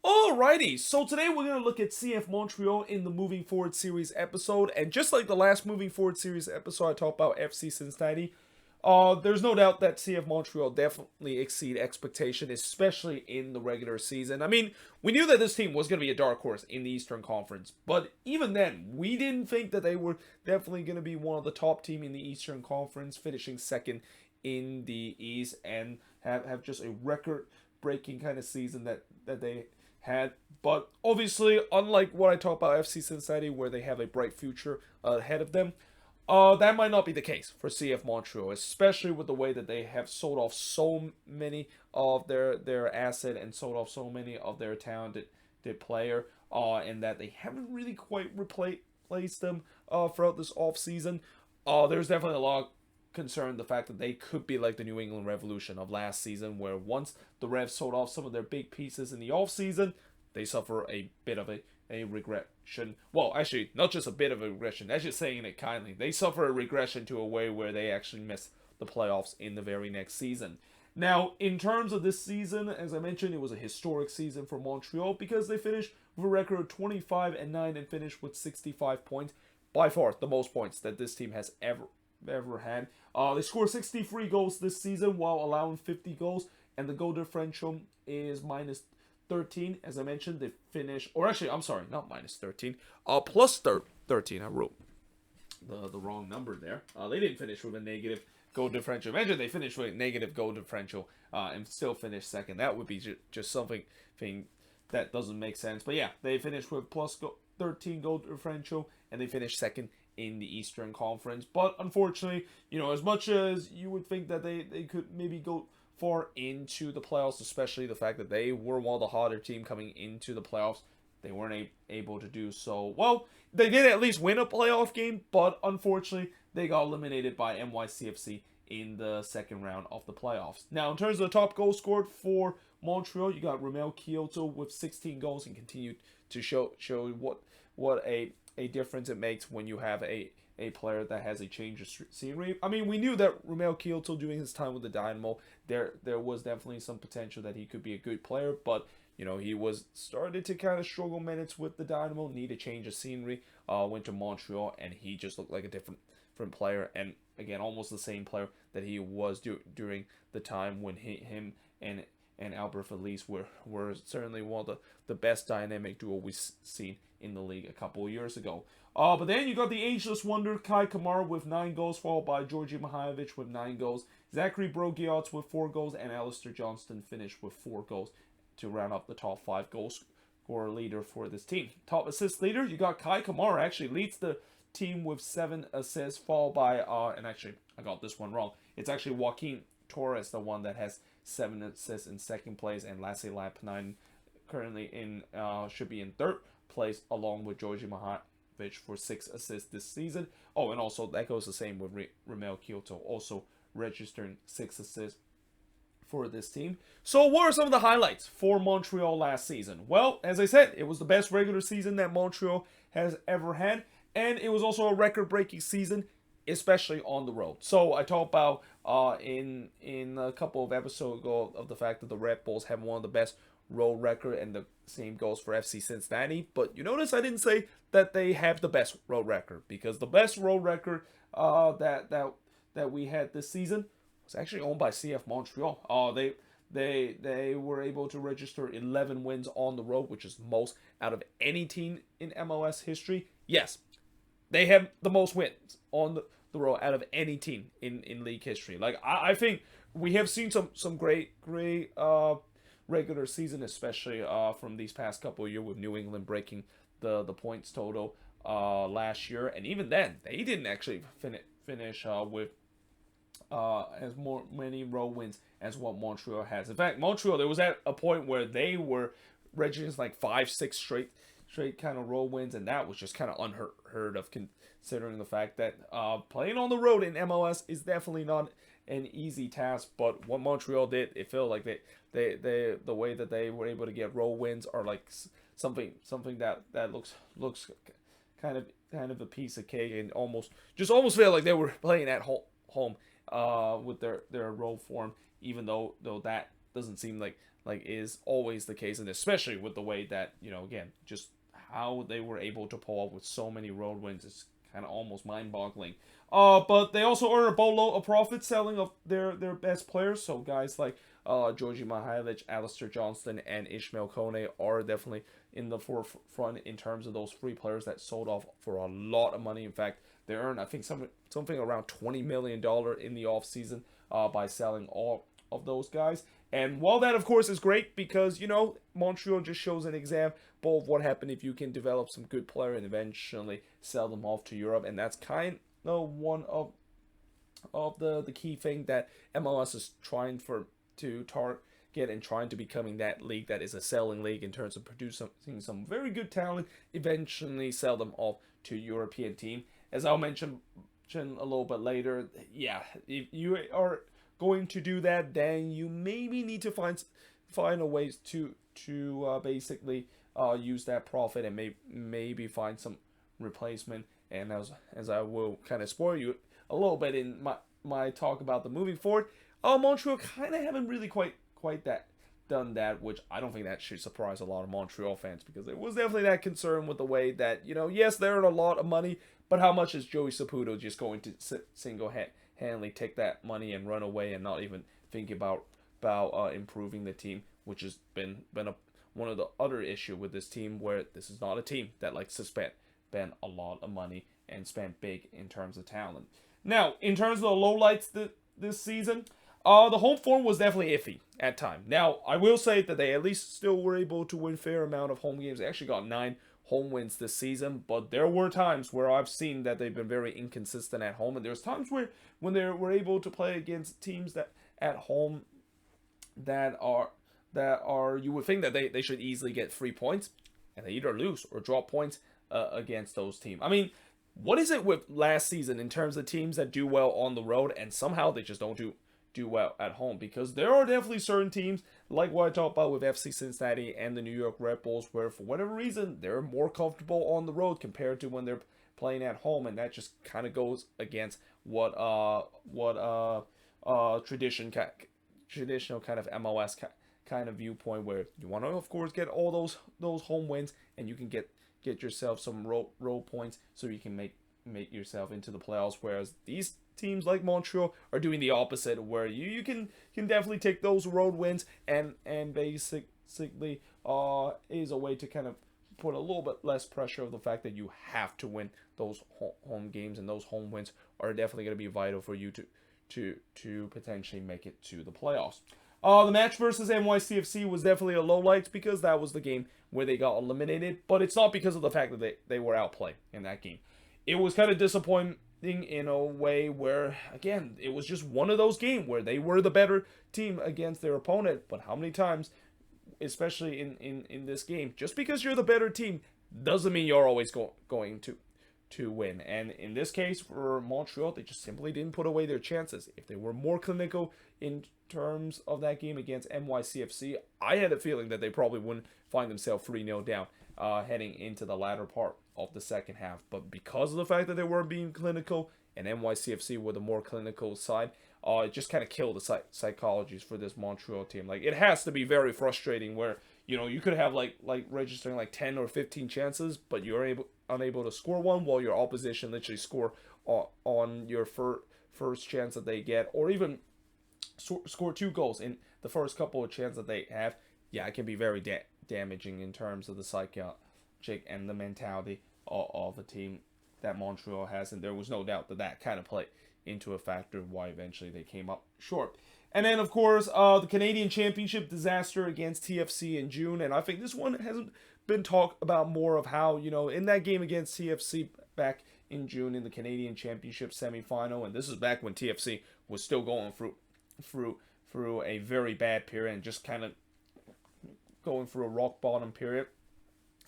Alrighty, so today we're going to look at CF Montreal in the Moving Forward Series episode, and just like the last Moving Forward Series episode I talked about FC Cincinnati, there's no doubt that CF Montreal definitely exceed expectation, especially in the regular season. I mean, we knew that this team was going to be a dark horse in the Eastern Conference, but even then, we didn't think that they were definitely going to be one of the top team in the Eastern Conference, finishing second in the East, and have just a record-breaking kind of season that they had. But obviously, unlike what I talked about FC Cincinnati, where they have a bright future ahead of them, that might not be the case for CF Montreal, especially with the way that they have sold off so many of their asset and sold off so many of their talented player, and that they haven't really quite replaced them throughout this offseason. There's definitely a lot of concern the fact that they could be like the New England Revolution of last season, where once the Revs sold off some of their big pieces in the offseason, they suffer a bit of a regression. Well, actually, not just a bit of a regression. That's just saying it kindly. They suffer a regression to a way where they actually miss the playoffs in the very next season. Now, in terms of this season, as I mentioned, it was a historic season for Montreal because they finished with a record of 25-9 and finished with 65 points. By far, the most points that this team has ever had. They scored 63 goals this season while allowing 50 goals, and the goal differential is minus 13. As I mentioned, they finished, or actually, I'm sorry, not minus 13, plus 13. I wrote the wrong number there. They didn't finish with a negative goal differential. Imagine they finished with a negative goal differential and still finish second. That would be just something that doesn't make sense. But yeah, they finished with plus 13 goal differential, and they finished second in the Eastern Conference. But unfortunately, as much as you would think that they could maybe go far into the playoffs, especially the fact that they were one of the hotter team coming into the playoffs, they weren't able to do so. Well, they did at least win a playoff game, but unfortunately, they got eliminated by NYCFC in the second round of the playoffs. Now, in terms of the top goal scored for Montreal, you got Romel Kyoto with 16 goals and continued to show what a difference it makes when you have a player that has a change of scenery. I mean, we knew that Romel Kyoto, during his time with the Dynamo, there was definitely some potential that he could be a good player, but he was started to kind of struggle minutes with the Dynamo, need a change of scenery, went to Montreal, and he just looked like a different player, and again, almost the same player that he was during the time when him and Albert Felice were certainly one of the best dynamic duo we've seen in the league a couple of years ago. But then you got the ageless wonder Kai Kamara with 9 goals, followed by Georgi Mihailovic with 9 goals, Zachary Brogiots with 4 goals, and Alistair Johnston finished with 4 goals to round up the top 5 goal scorer leader for this team. Top assist leader, you got Kai Kamara, actually leads the team with 7 assists, followed by, and actually, I got this one wrong. It's actually Joaquin Torres, the one that has 7 assists in second place, and Lasse Lappinen currently should be in third place, along with Georgi Mihailovic for 6 assists this season. Oh, and also that goes the same with Romel Kyoto, also registering 6 assists for this team. So what are some of the highlights for Montreal last season? Well, as I said, it was the best regular season that Montreal has ever had, and it was also a record-breaking season, especially on the road. So I talked about in a couple of episodes ago of the fact that the Red Bulls have one of the best road record, and the same goes for FC Cincinnati. But you notice I didn't say that they have the best road record, because the best road record that we had this season was actually owned by CF Montreal. They were able to register 11 wins on the road, which is most out of any team in MLS history. Yes, they have the most wins on the road out of any team in league history. Like, I think we have seen some great regular season, especially from these past couple of years, with New England breaking the points total last year, and even then they didn't actually finish with as many road wins as what Montreal has. In fact, Montreal, there was at a point where they were registering like 5-6 straight kind of road wins, and that was just kind of unheard of, considering the fact that playing on the road in MLS is definitely not an easy task. But what Montreal did, it felt like they the way that they were able to get road wins are like something that looks kind of a piece of cake, and almost felt like they were playing at home with their road form, even though that doesn't seem like is always the case, and especially with the way that, again, just how they were able to pull up with so many road wins is kind of almost mind-boggling. But they also earn a boatload of profit selling of their best players. So guys like Georgi Mihailovic, Alistair Johnston, and Ishmael Kone are definitely in the forefront in terms of those free players that sold off for a lot of money. In fact, they earned, I think, something around $20 million in the offseason by selling all of those guys. And while that, of course, is great because, Montreal just shows an example of what happened if you can develop some good player and eventually sell them off to Europe. And that's kind of one of the key thing that MLS is trying to target and trying to becoming that league that is a selling league in terms of producing some very good talent, eventually sell them off to European team. As I'll mention a little bit later, yeah, if you are going to do that, then you maybe need to find a ways to basically use that profit and maybe find some replacement. And as I will kind of spoil you a little bit in my talk about the moving forward, Montreal kind of haven't really quite done that, which I don't think that should surprise a lot of Montreal fans, because there was definitely that concern with the way that, yes, they earn a lot of money, but how much is Joey Saputo just going to single-handedly take that money and run away and not even think about improving the team, which has been one of the other issue with this team, where this is not a team that likes to spend a lot of money and spend big in terms of talent. Now, in terms of the lowlights this season, the home form was definitely iffy at time. Now, I will say that they at least still were able to win a fair amount of home games. They actually got 9 home wins this season, but there were times where I've seen that they've been very inconsistent at home, and there's times when they were able to play against teams that at home that are you would think that they should easily get 3 points, and they either lose or drop points against those teams. I mean, what is it with last season in terms of teams that do well on the road and somehow they just don't do well at home? Because there are definitely certain teams, like what I talked about with FC Cincinnati and the New York Red Bulls, where for whatever reason they're more comfortable on the road compared to when they're playing at home, and that just kind of goes against what traditional kind of MLS kind of viewpoint, where you want to, of course, get all those home wins, and you can get yourself some road points so you can make yourself into the playoffs. Whereas these teams like Montreal are doing the opposite, where you can definitely take those road wins and basically is a way to kind of put a little bit less pressure of the fact that you have to win those home games, and those home wins are definitely going to be vital for you to potentially make it to the playoffs. The match versus NYCFC was definitely a low light because that was the game where they got eliminated, but it's not because of the fact that they were outplayed in that game. It was kind of disappointing in a way where, again, it was just one of those games where they were the better team against their opponent, but how many times, especially in this game, just because you're the better team doesn't mean you're always going to win. And in this case, for Montreal, they just simply didn't put away their chances. If they were more clinical in terms of that game against NYCFC, I had a feeling that they probably wouldn't find themselves 3-0 down heading into the latter part of the second half. But because of the fact that they weren't being clinical and NYCFC were the more clinical side, it just kind of killed the psychologies for this Montreal team. Like, it has to be very frustrating where, you could have like registering like 10 or 15 chances, but you're unable to score one, while your opposition literally score on your first chance that they get, or even score 2 goals in the first couple of chances that they have. Yeah, it can be very damaging in terms of the psychic and the mentality of the team that Montreal has, and there was no doubt that kind of played into a factor of why eventually they came up short. And then, of course, the Canadian Championship disaster against TFC in June, and I think this one hasn't been talked about more of how, in that game against TFC back in June in the Canadian Championship semifinal, and this is back when TFC was still going through a very bad period and just kind of going through a rock bottom period.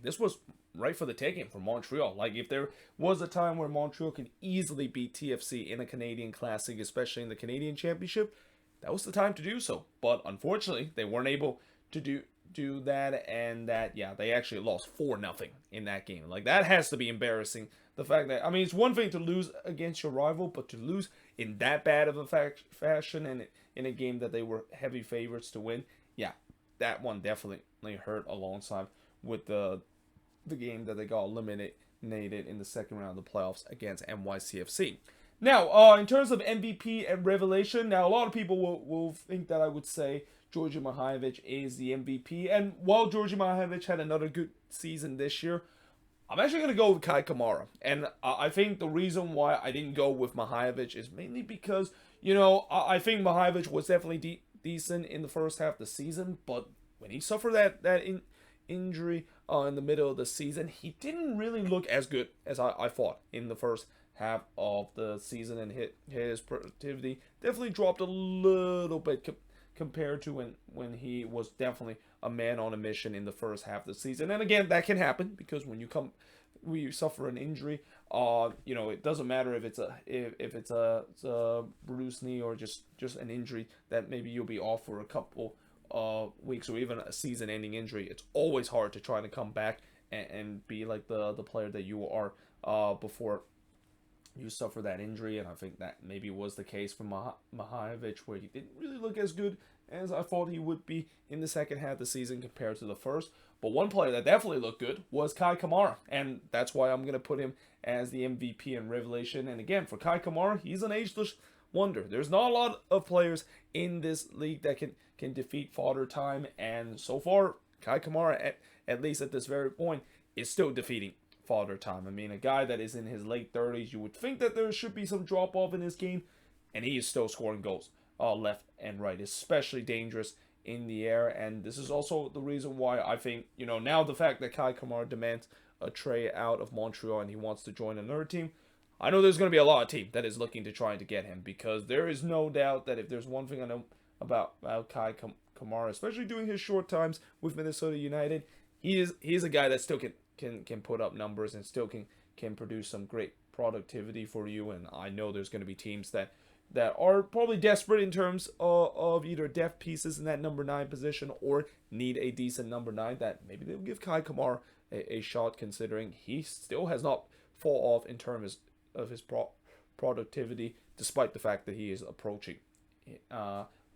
This was right for the taking for Montreal. Like, if there was a time where Montreal could easily beat TFC in a Canadian Classic, especially in the Canadian Championship, that was the time to do so. But unfortunately, they weren't able to do that, and they actually lost 4-0 in that game. Like, that has to be embarrassing. The fact that, I mean, it's one thing to lose against your rival, but to lose in that bad of a fashion and in a game that they were heavy favorites to win, yeah, that one definitely hurt alongside with the game that they got eliminated in the second round of the playoffs against NYCFC. Now, in terms of MVP and revelation, now a lot of people will think that I would say Georgi Mihailovic is the MVP. And while Georgi Mihailovic had another good season this year, I'm actually going to go with Kai Kamara. And I think the reason why I didn't go with Mihailovic is mainly because, I think Mihailovic was definitely decent in the first half of the season. But when he suffered that injury in the middle of the season, he didn't really look as good as I thought in the first half of the season. And his productivity definitely dropped a little bit compared to when he was definitely a man on a mission in the first half of the season. And again, that can happen because when you suffer an injury, it doesn't matter if it's a bruised knee or just an injury that maybe you'll be off for a couple weeks or even a season-ending injury. It's always hard to try to come back and be like the player that you are before you suffer that injury. And I think that maybe was the case for Mihailovic, where he didn't really look as good as I thought he would be in the second half of the season compared to the first. But one player that definitely looked good was Kai Kamara, and that's why I'm going to put him as the MVP and revelation. And again, for Kai Kamara, he's an ageless wonder. There's not a lot of players in this league that can defeat Father Time, and so far, Kai Kamara, at least at this very point, is still defeating Father Time. I mean, a guy that is in his late 30s, you would think that there should be some drop-off in his game, and he is still scoring goals left and right, especially dangerous in the air. And this is also the reason why I think, now the fact that Kai Kamara demands a trade out of Montreal and he wants to join another team, I know there's going to be a lot of team that is looking to try to get him, because there is no doubt that if there's one thing I know about Kai Kamara, especially during his short times with Minnesota United, he's a guy that still can put up numbers and still can produce some great productivity for you. And I know there's going to be teams that are probably desperate in terms of either depth pieces in that number 9 position or need a decent number 9, that maybe they'll give Kai Kamara a shot, considering he still has not fall off in terms of his productivity, despite the fact that he is approaching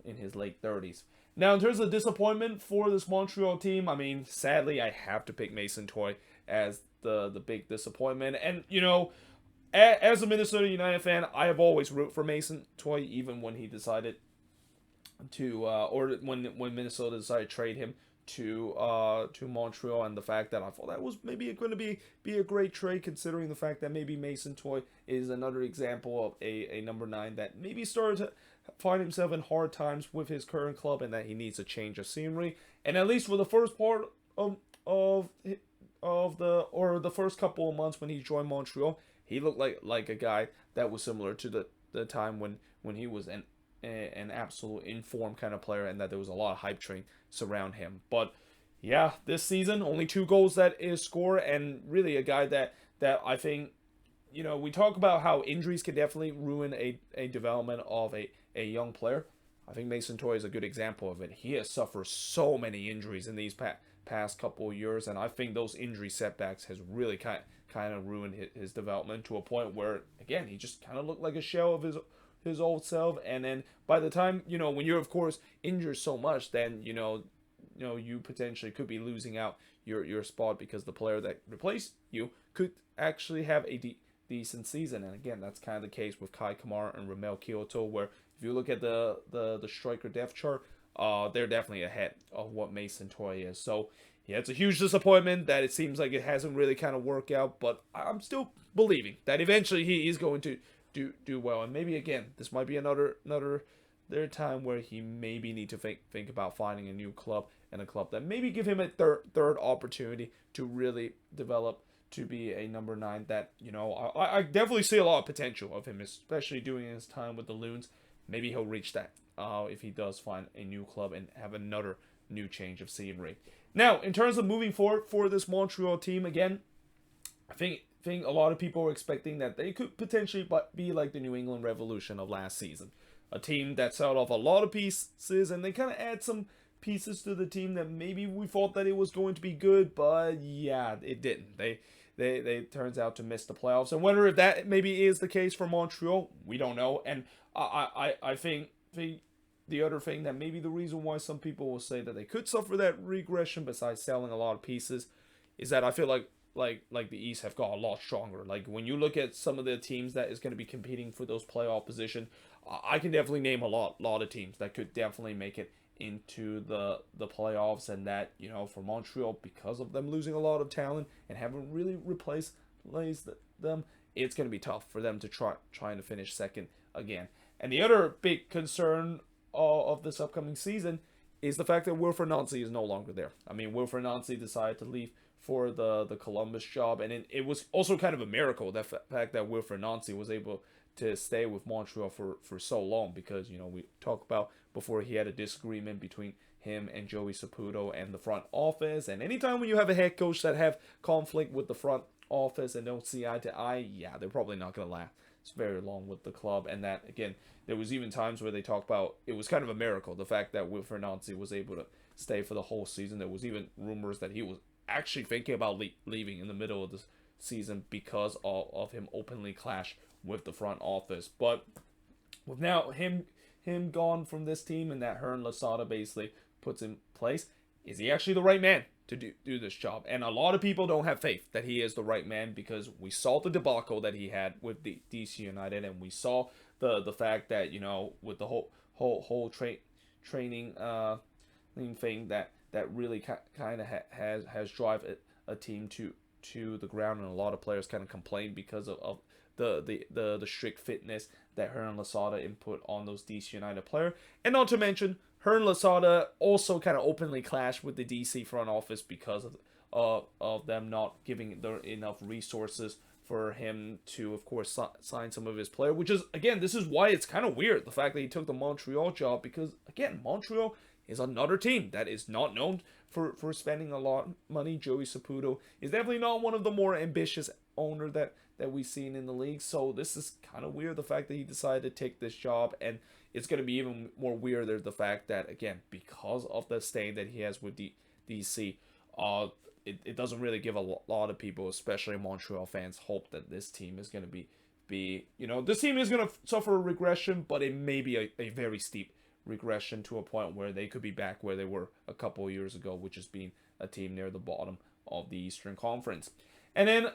in his late 30s. Now, in terms of disappointment for this Montreal team, I mean, sadly, I have to pick Mason Toye as the big disappointment. And, as a Minnesota United fan, I have always rooted for Mason Toye, even when he decided to, or when Minnesota decided to trade him to Montreal, and the fact that I thought that was maybe going to be a great trade, considering the fact that maybe Mason Toye is another example of a number 9 that maybe started to find himself in hard times with his current club, and that he needs a change of scenery. And at least for the first part of the first couple of months when he joined Montreal, he looked like a guy that was similar to the time when he was an absolute informed kind of player, and that there was a lot of hype train surround him. But yeah, this season only 2 goals that is scored, and really a guy that I think, we talk about how injuries can definitely ruin a development of a young player. I think Mason Toye is a good example of it. He has suffered so many injuries in these past couple of years, and I think those injury setbacks has really kind of ruined his development to a point where, again, he just kind of looked like a shell of his old self. And then by the time, when you're, of course, injured so much, then you potentially could be losing out your spot, because the player that replaced you could actually have a decent season. And again, that's kind of the case with Kai Kamara and Ramel Kyoto, where if you look at the striker depth chart, they're definitely ahead of what Mason Toye is. So yeah, it's a huge disappointment that it seems like it hasn't really kind of worked out, but I'm still believing that eventually he is going to do well. And maybe, again, this might be another time where he maybe need to think about finding a new club, and a club that maybe give him a third opportunity to really develop to be a number 9 that, I definitely see a lot of potential of him, especially doing his time with the Loons. Maybe he'll reach that if he does find a new club and have another new change of scenery. Now, in terms of moving forward for this Montreal team, again, I think a lot of people are expecting that they could potentially be like the New England Revolution of last season. A team that sold off a lot of pieces, and they kind of add some pieces to the team that maybe we thought that it was going to be good, but yeah, it didn't. They turns out to miss the playoffs. And whether if that maybe is the case for Montreal, we don't know. And I think the other thing that maybe the reason why some people will say that they could suffer that regression, besides selling a lot of pieces, is that I feel like the East have got a lot stronger. Like when you look at some of the teams that is going to be competing for those playoff position, I can definitely name a lot of teams that could definitely make it into the playoffs, and that, you know, for Montreal, because of them losing a lot of talent and haven't really replaced them, it's going to be tough for them to trying to finish second again. And the other big concern of this upcoming season is the fact that Wilfred Nancy is no longer there. I mean, Wilfred Nancy decided to leave for the Columbus job, and it was also kind of a miracle, that fact that Wilfred Nancy was able to stay with Montreal for so long, because, you know, we talked about before, he had a disagreement between him and Joey Saputo and the front office. And anytime when you have a head coach that have conflict with the front office and don't see eye to eye, yeah, they're probably not going to last very long with the club. And that, again, there was even times where they talked about it was kind of a miracle, the fact that Wilfred Nancy was able to stay for the whole season. There was even rumors that he was actually thinking about leaving in the middle of the season because of him openly clash with the front office. But with now him gone from this team, and that Hearn Lasada basically puts in place, is he actually the right man to do this job? And a lot of people don't have faith that he is the right man, because we saw the debacle that he had with the DC United, and we saw the fact that, you know, with the whole training thing that really kind of has drive a team to the ground, and a lot of players kind of complain because of the strict fitness that Hearn Lasada input on those DC United players. And not to mention, Hearn Lasada also kind of openly clashed with the DC front office because of them not giving enough resources for him to, of course, sign some of his players. Which is, again, this is why it's kind of weird, the fact that he took the Montreal job, because, again, Montreal is another team that is not known for spending a lot of money. Joey Saputo is definitely not one of the more ambitious owners that we've seen in the league. So this is kind of weird, the fact that he decided to take this job. And it's going to be even more weirder, the fact that, again, because of the stain that he has with DC, it doesn't really give a lot of people, especially Montreal fans, hope that this team is going to be, you know, this team is going to suffer a regression, but it may be a very steep regression to a point where they could be back where they were a couple of years ago, which is being a team near the bottom of the Eastern Conference. And then,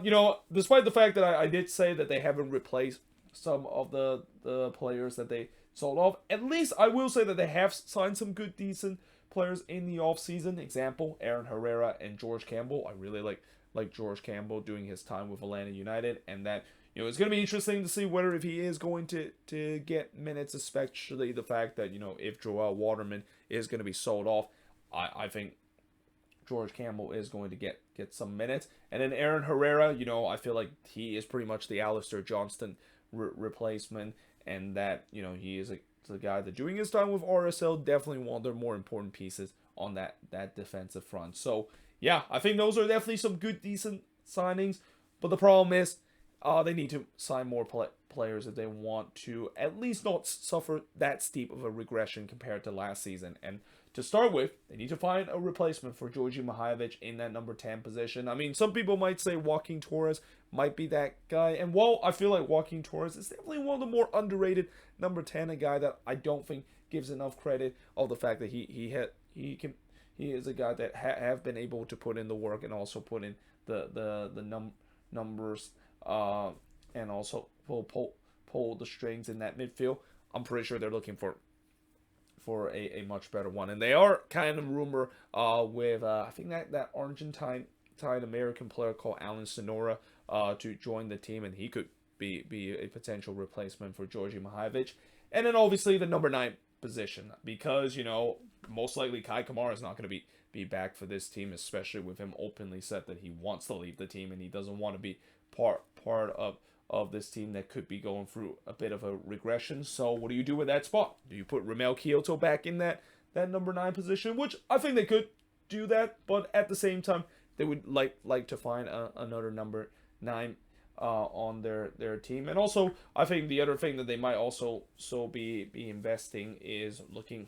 you know, despite the fact that I did say that they haven't replaced some of the players that they sold off, at least I will say that they have signed some good, decent players in the offseason. Example, Aaron Herrera and George Campbell. I really like George Campbell doing his time with Atlanta United, and that, you know, it's going to be interesting to see whether if he is going to get minutes, especially the fact that, you know, if Joel Waterman is going to be sold off, I think George Campbell is going to get some minutes. And then Aaron Herrera, you know, I feel like he is pretty much the Alistair Johnston replacement, and that, you know, he is the guy that during his time with RSL definitely one of their more important pieces on that defensive front. So, yeah, I think those are definitely some good, decent signings. But the problem is, they need to sign more players if they want to at least not suffer that steep of a regression compared to last season. And to start with, they need to find a replacement for Georgi Mihailovic in that number 10 position. I mean, some people might say Joaquin Torres might be that guy. And while I feel like Joaquin Torres is definitely one of the more underrated number 10, a guy that I don't think gives enough credit of the fact that he is a guy that have been able to put in the work and also put in the numbers, and also pull the strings in that midfield. I'm pretty sure they're looking for a much better one, and they are kind of rumor with I think that Argentine American player called Alan Sonora to join the team, and he could be a potential replacement for Georgi Mihailovic. And then obviously the number 9 position, because, you know, most likely Kai Kamara is not going to be back for this team, especially with him openly said that he wants to leave the team and he doesn't want to be part of this team that could be going through a bit of a regression. So what do you do with that spot? Do you put Ramel Kyoto back in that number 9 position, which I think they could do that, but at the same time they would like to find another number 9 on their team. And also, I think the other thing that they might also be investing is looking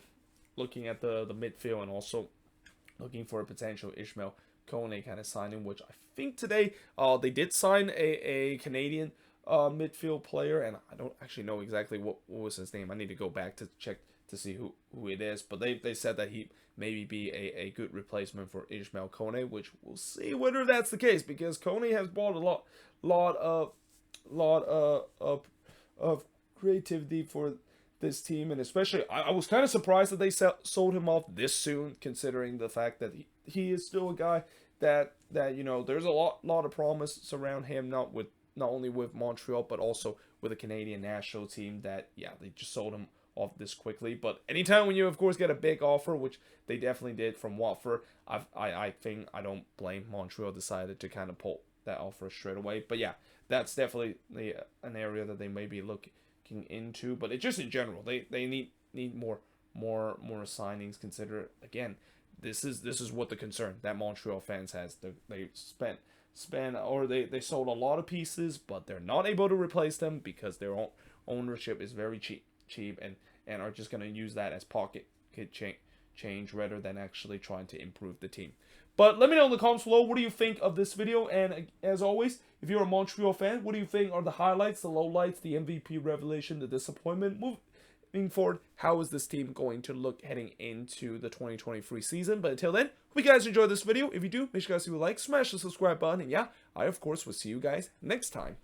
at the midfield, and also looking for a potential Ishmael Kone kind of signing, which I think today they did sign a Canadian midfield player, and I don't actually know exactly what was his name. I need to go back to check see who it is. But they said that he maybe be a good replacement for Ishmael Kone, which we'll see whether that's the case, because Kone has brought a lot of creativity for this team, and especially I was kind of surprised that they sold him off this soon, considering the fact that he is still a guy that you know, there's a lot of promise around him, not only with Montreal but also with the Canadian national team. That, yeah, they just sold him off this quickly. But anytime when you of course get a big offer, which they definitely did from Watford, I think I don't blame Montreal decided to kind of pull that offer straight away. But yeah, that's definitely an area that they may be looking into. But it just in general, they need more signings. Consider, again, this is what the concern that Montreal fans has. They they sold a lot of pieces, but they're not able to replace them because their own ownership is very cheap and are just going to use that as pocket change rather than actually trying to improve the team. But let me know in the comments below, what do you think of this video? And as always, if you're a Montreal fan, what do you think are the highlights, the lowlights, the MVP revelation, the disappointment? Moving forward, how is this team going to look heading into the 2023 season? But until then, hope you guys enjoyed this video. If you do, make sure you guys leave a like, smash the subscribe button, and yeah, I of course will see you guys next time.